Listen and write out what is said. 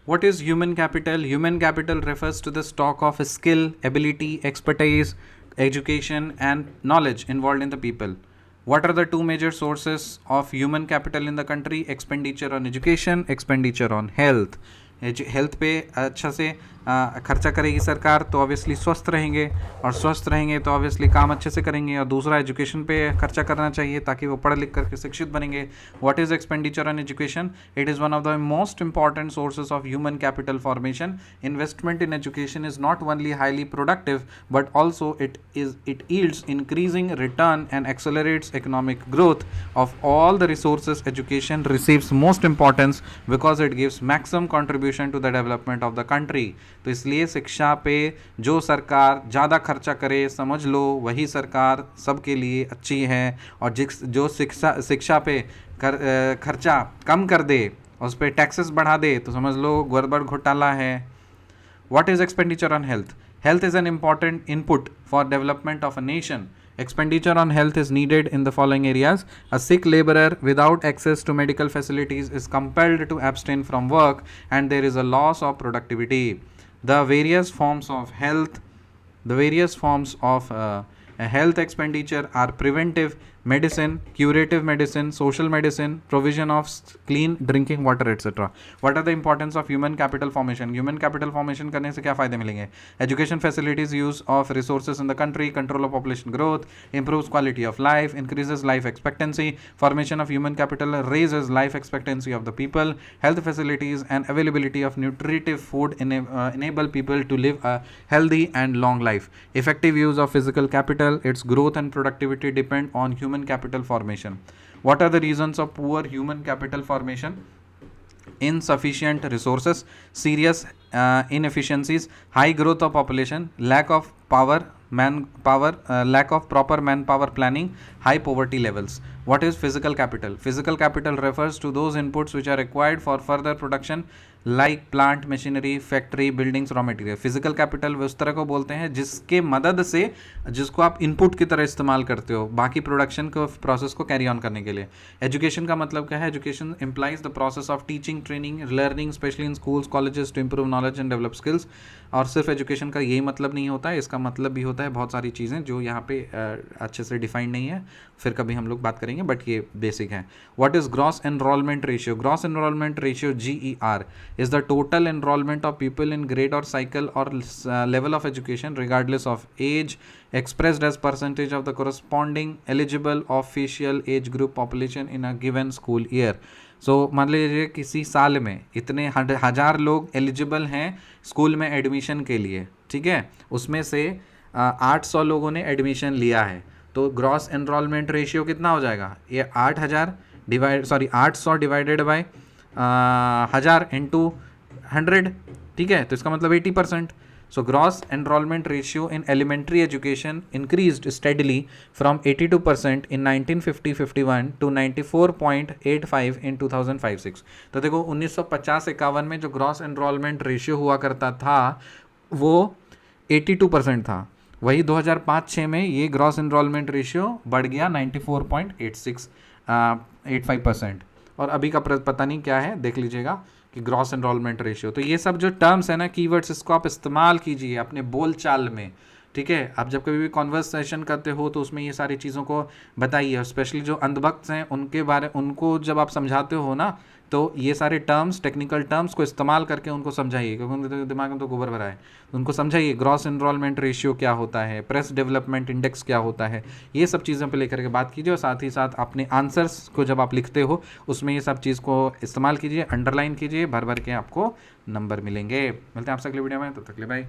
What is human capital? Human capital refers to the stock of skill, ability, expertise, education, and knowledge involved in the people. What are the two major sources of human capital in the country? Expenditure on education, expenditure on health. Health पे अच्छा से खर्चा करेगी सरकार तो obviously स्वस्थ रहेंगे, और स्वस्थ रहेंगे तो ऑब्वियसली काम अच्छे से करेंगे। और दूसरा, एजुकेशन पे खर्चा करना चाहिए ताकि वो पढ़ लिख करके शिक्षित बनेंगे। What is expenditure on education? It is one of the most important sources of human capital formation. Investment in education is not only highly productive but also it yields increasing return and accelerates economic growth. Of all the resources, education receives most importance because it gives maximum contribution to the development of the country. तो इसलिए शिक्षा पे जो सरकार ज़्यादा खर्चा करे, समझ लो वही सरकार सबके लिए अच्छी है, और जो शिक्षा पे खर्चा कम कर दे, उस पर टैक्सेस बढ़ा दे, तो समझ लो गड़बड़ घोटाला है। What is expenditure on health? Health is an important input for development of a nation. Expenditure on health is needed in the following areas. A sick laborer without access to medical facilities is compelled to abstain from work, and there is a loss of productivity. The various forms of health expenditure are preventive medicine, curative medicine, social medicine, provision of clean drinking water, etc. What are the importance of human capital formation? Human capital formation करने से क्या फ़ायदे मिलेंगे? Education facilities, use of resources in the country, control of population growth, improves quality of life, increases life expectancy. Formation of human capital raises life expectancy of the people. Health facilities and availability of nutritive food enable people to live a healthy and long life. Effective use of physical capital, its growth and productivity depend on human capital formation. What are the reasons of poor human capital formation? Insufficient resources, serious inefficiencies, high growth of population, lack of manpower, lack of proper manpower planning, high poverty levels. What is physical capital? Physical capital refers to those inputs which are required for further production like plant, machinery, factory, buildings, raw material. Physical capital उस तरह को बोलते हैं जिसके मदद से, जिसको आप इनपुट की तरह इस्तेमाल करते हो बाकी प्रोडक्शन को, प्रोसेस को कैरी ऑन करने के लिए। एजुकेशन का मतलब क्या है? Education implies the process of teaching, training, learning, specially in schools, colleges, to improve knowledge and develop skills. और सिर्फ एजुकेशन का यही मतलब नहीं होता है, इसका मतलब भी होता है बहुत सारी चीज़ें जो यहाँ पे अच्छे से डिफाइंड नहीं है, फिर कभी हम लोग बात करेंगे, बट ये बेसिक है। What is gross enrolment ratio? Gross enrolment ratio GER is the total enrollment of people in grade or cycle or level of education regardless of age, expressed as percentage of the corresponding eligible official age group population in a given school year. So मान लीजिए किसी साल में इतने 1000 लोग eligible हैं school में admission के लिए, ठीक है, उसमें से 800 लोगों ने एडमिशन लिया है, तो ग्रॉस एनरोलमेंट रेशियो कितना हो जाएगा? ये 800 डिवाइडेड बाय 1000 इंटू 100, ठीक है, तो इसका मतलब 80%. So gross enrollment ratio in elementary education increased steadily from 82% in 1950-51 to 94.85 in 2005-06. तो देखो 1950-51 में जो ग्रॉस एनरोलमेंट रेशियो हुआ करता था वो 82% था, वही 2005-06 में ये ग्रॉस एनरोलमेंट रेशियो बढ़ गया 94.85%, और अभी का पता नहीं क्या है, देख लीजिएगा कि ग्रॉस एनरोलमेंट रेशियो। तो ये सब जो टर्म्स है ना, कीवर्ड्स, इसको आप इस्तेमाल कीजिए अपने बोलचाल में, ठीक है। आप जब कभी भी कॉन्वर्सेशन करते हो तो उसमें ये सारी चीज़ों को बताइए, स्पेशली जो अंधभक्त हैं उनको जब आप समझाते हो ना, तो ये सारे टर्म्स, टेक्निकल टर्म्स को इस्तेमाल करके उनको समझाइए, क्योंकि उनके दिमाग में तो गोबर भरा है। उनको समझाइए ग्रॉस एनरोलमेंट रेशियो क्या होता है, प्रेस डेवलपमेंट इंडेक्स क्या होता है, ये सब चीज़ों पे लेकर के बात कीजिए, और साथ ही साथ अपने आंसर्स को जब आप लिखते हो उसमें ये सब चीज़ को इस्तेमाल कीजिए, अंडरलाइन कीजिए, भर भर के आपको नंबर मिलेंगे। मिलते हैं आपसे अगले वीडियो में, तब तक के लिए बाय।